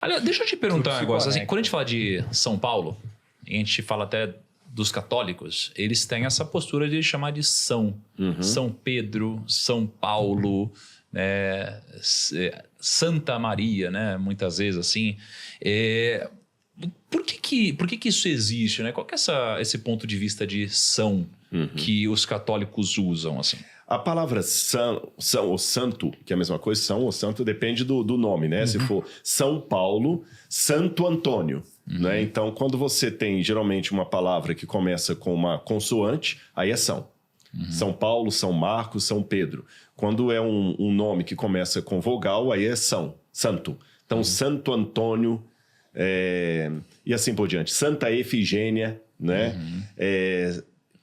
Aliás, deixa eu te perguntar um negócio. Assim, quando a gente fala de São Paulo, e a gente fala até dos católicos, eles têm essa postura de chamar de São. São Pedro, São Paulo, né, Santa Maria, né? Muitas vezes assim. Por que isso existe, né? Qual que é esse ponto de vista de São que os católicos usam, assim? A palavra são ou santo, que é a mesma coisa, são ou santo, depende do nome, né? Se for São Paulo, Santo Antônio, né? Então, quando você tem, geralmente, uma palavra que começa com uma consoante, aí é São. São Paulo, São Marcos, São Pedro. Quando é um nome que começa com vogal, aí é santo. Então, Santo Antônio, e assim por diante. Santa Efigênia, né?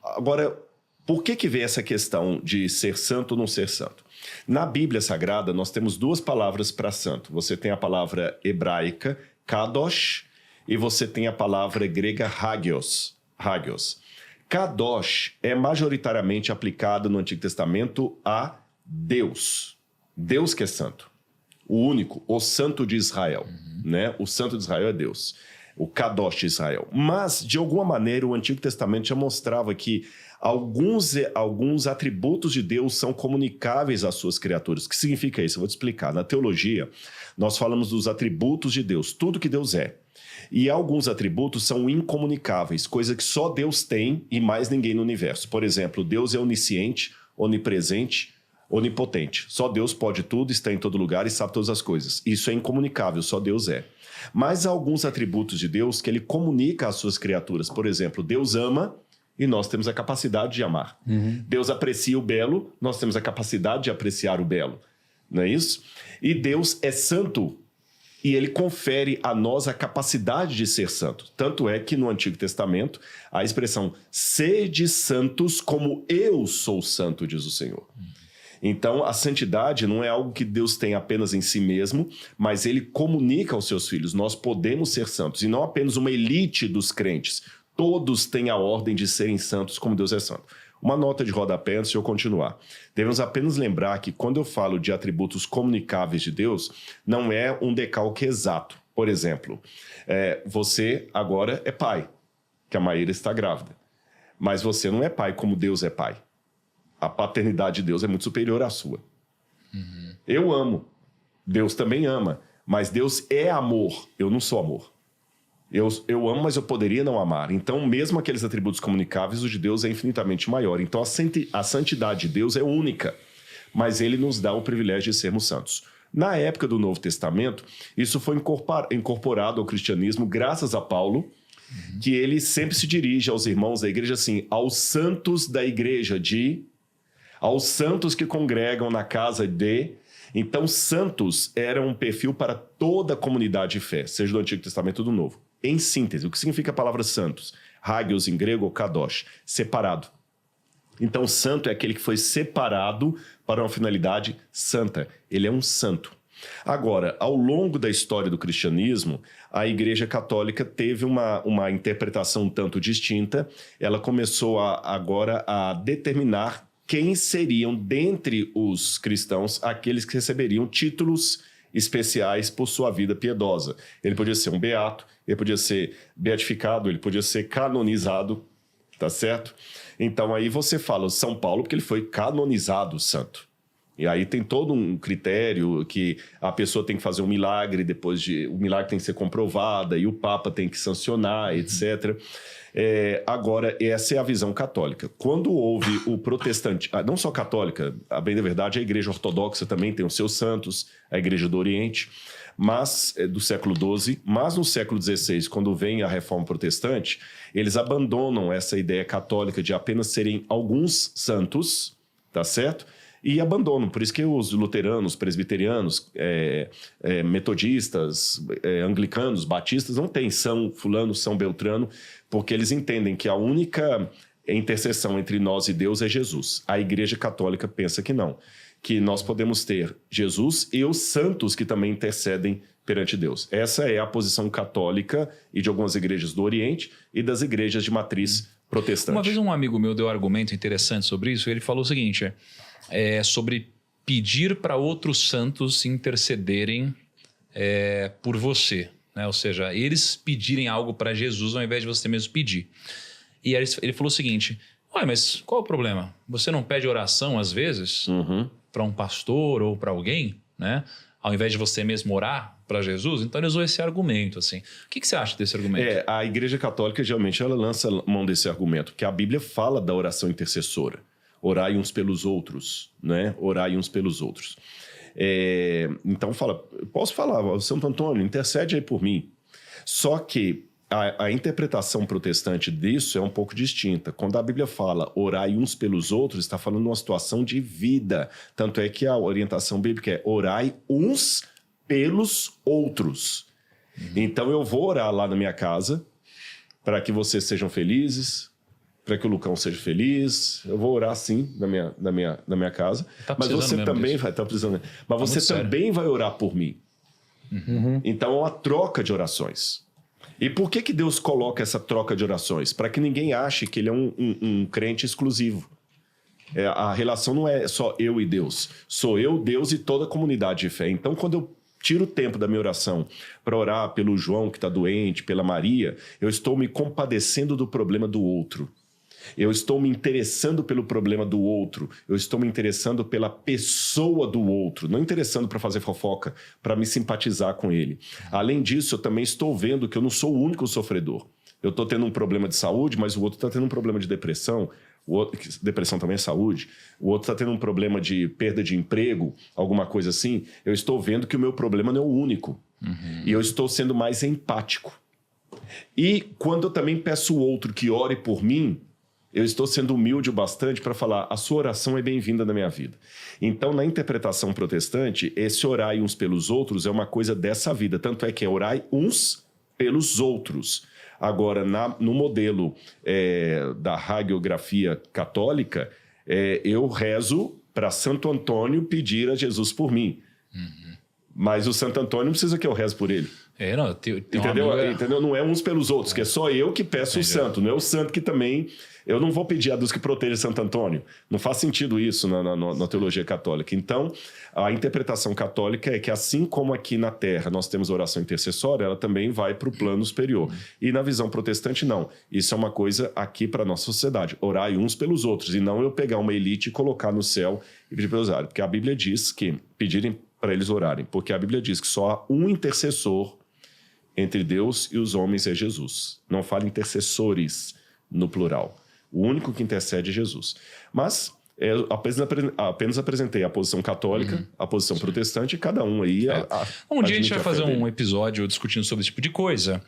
Agora, por que vem essa questão de ser santo ou não ser santo? Na Bíblia Sagrada, nós temos duas palavras para santo. Você tem a palavra hebraica, kadosh, e você tem a palavra grega hagios. Kadosh é majoritariamente aplicado no Antigo Testamento a Deus. Deus que é santo. O único, o santo de Israel. Né? O santo de Israel é Deus. O kadosh de Israel. Mas, de alguma maneira, o Antigo Testamento já mostrava que alguns atributos de Deus são comunicáveis às suas criaturas. O que significa isso? Eu vou te explicar. Na teologia, nós falamos dos atributos de Deus, tudo que Deus é. E alguns atributos são incomunicáveis, coisa que só Deus tem e mais ninguém no universo. Por exemplo, Deus é onisciente, onipresente, onipotente. Só Deus pode tudo, está em todo lugar e sabe todas as coisas. Isso é incomunicável, só Deus é. Mas há alguns atributos de Deus que ele comunica às suas criaturas. Por exemplo, Deus ama e nós temos a capacidade de amar. Deus aprecia o belo, nós temos a capacidade de apreciar o belo. Não é isso? E Deus é santo e ele confere a nós a capacidade de ser santo. Tanto é que no Antigo Testamento, a expressão sede santos como eu sou santo, diz o Senhor. Então, a santidade não é algo que Deus tem apenas em si mesmo, mas ele comunica aos seus filhos. Nós podemos ser santos, e não apenas uma elite dos crentes. Todos têm a ordem de serem santos como Deus é santo. Uma nota de rodapé antes de eu continuar. Devemos apenas lembrar que quando eu falo de atributos comunicáveis de Deus, não é um decalque exato. Por exemplo, você agora é pai, que a Maíra está grávida. Mas você não é pai como Deus é pai. A paternidade de Deus é muito superior à sua. Eu amo. Deus também ama. Mas Deus é amor. Eu não sou amor. Eu amo, mas eu poderia não amar. Então, mesmo aqueles atributos comunicáveis, o de Deus é infinitamente maior. Então, a santidade de Deus é única. Mas ele nos dá o privilégio de sermos santos. Na época do Novo Testamento, isso foi incorporado ao cristianismo graças a Paulo, que ele sempre se dirige aos irmãos da igreja assim, aos santos da igreja aos santos que congregam na casa de... Então, santos eram um perfil para toda a comunidade de fé, seja do Antigo Testamento ou do Novo. Em síntese, o que significa a palavra santos? Hagios em grego ou kadosh, separado. Então, santo é aquele que foi separado para uma finalidade santa. Ele é um santo. Agora, ao longo da história do cristianismo, a Igreja Católica teve uma interpretação um tanto distinta. Ela começou agora a determinar quem seriam, dentre os cristãos, aqueles que receberiam títulos especiais por sua vida piedosa. Ele podia ser um beato, ele podia ser beatificado, ele podia ser canonizado, tá certo? Então aí você fala São Paulo porque ele foi canonizado santo. E aí tem todo um critério que a pessoa tem que fazer um milagre, o milagre tem que ser comprovado, e o Papa tem que sancionar, etc. Agora, essa é a visão católica. Quando houve o protestante, não só católica, a bem da verdade, a Igreja Ortodoxa também tem os seus santos, a Igreja do Oriente, mas do século XII, mas no século XVI, quando vem a Reforma Protestante, eles abandonam essa ideia católica de apenas serem alguns santos, tá certo? E abandonam. Por isso que os luteranos, presbiterianos, metodistas, anglicanos, batistas não têm São Fulano, São Beltrano, porque eles entendem que a única intercessão entre nós e Deus é Jesus. A Igreja Católica pensa que não, que nós podemos ter Jesus e os santos que também intercedem perante Deus. Essa é a posição católica e de algumas igrejas do Oriente e das igrejas de matriz protestante. Uma vez um amigo meu deu um argumento interessante sobre isso. Ele falou o seguinte, sobre pedir para outros santos intercederem por você, né? Ou seja, eles pedirem algo para Jesus ao invés de você mesmo pedir. E aí ele falou o seguinte: ué, mas qual o problema? Você não pede oração às vezes para um pastor ou para alguém, né? Ao invés de você mesmo orar para Jesus? Então ele usou esse argumento, assim. O que você acha desse argumento? A Igreja Católica geralmente ela lança mão desse argumento, porque a Bíblia fala da oração intercessora. Orai uns pelos outros, né? Orai uns pelos outros. Então fala, posso falar, Santo Antônio, intercede aí por mim. Só que a interpretação protestante disso é um pouco distinta. Quando a Bíblia fala orai uns pelos outros, está falando de uma situação de vida. Tanto é que a orientação bíblica é orai uns pelos outros. Então eu vou orar lá na minha casa para que vocês sejam felizes, para que o Lucão seja feliz. Eu vou orar sim na minha casa. Mas você também vai estar precisando. Mas você também vai orar por mim. Então é uma troca de orações. E por que Deus coloca essa troca de orações? Para que ninguém ache que ele é um crente exclusivo. A relação não é só eu e Deus. Sou eu, Deus e toda a comunidade de fé. Então, quando eu tiro o tempo da minha oração para orar pelo João que está doente, pela Maria, eu estou me compadecendo do problema do outro. Eu estou me interessando pelo problema do outro. Eu estou me interessando pela pessoa do outro. Não interessando para fazer fofoca, para me simpatizar com ele. Além disso, eu também estou vendo que eu não sou o único sofredor. Eu estou tendo um problema de saúde, mas o outro está tendo um problema de depressão. Depressão também é saúde. O outro está tendo um problema de perda de emprego, alguma coisa assim. Eu estou vendo que o meu problema não é o único. E eu estou sendo mais empático. E quando eu também peço o outro que ore por mim, eu estou sendo humilde o bastante para falar, a sua oração é bem-vinda na minha vida. Então, na interpretação protestante, esse orai uns pelos outros é uma coisa dessa vida. Tanto é que é orai uns pelos outros. Agora, no modelo da hagiografia católica, eu rezo para Santo Antônio pedir a Jesus por mim. Mas o Santo Antônio não precisa que eu reze por ele. Não, Entendeu? Não é uns pelos outros, que é só eu que peço o santo. Não é o santo que também... Eu não vou pedir a Deus que proteja Santo Antônio. Não faz sentido isso na teologia católica. Então, a interpretação católica é que assim como aqui na Terra nós temos a oração intercessória, ela também vai para o plano superior. E na visão protestante, não. Isso é uma coisa aqui para a nossa sociedade. Orai uns pelos outros. E não eu pegar uma elite e colocar no céu e pedir para eles orarem. Porque a Bíblia diz que pedirem para eles orarem. Porque a Bíblia diz que só há um intercessor entre Deus e os homens é Jesus. Não fala intercessores no plural. O único que intercede é Jesus. Mas apenas apresentei a posição católica, a posição protestante, e cada um aí... Um dia a gente vai fazer um episódio discutindo sobre esse tipo de coisa.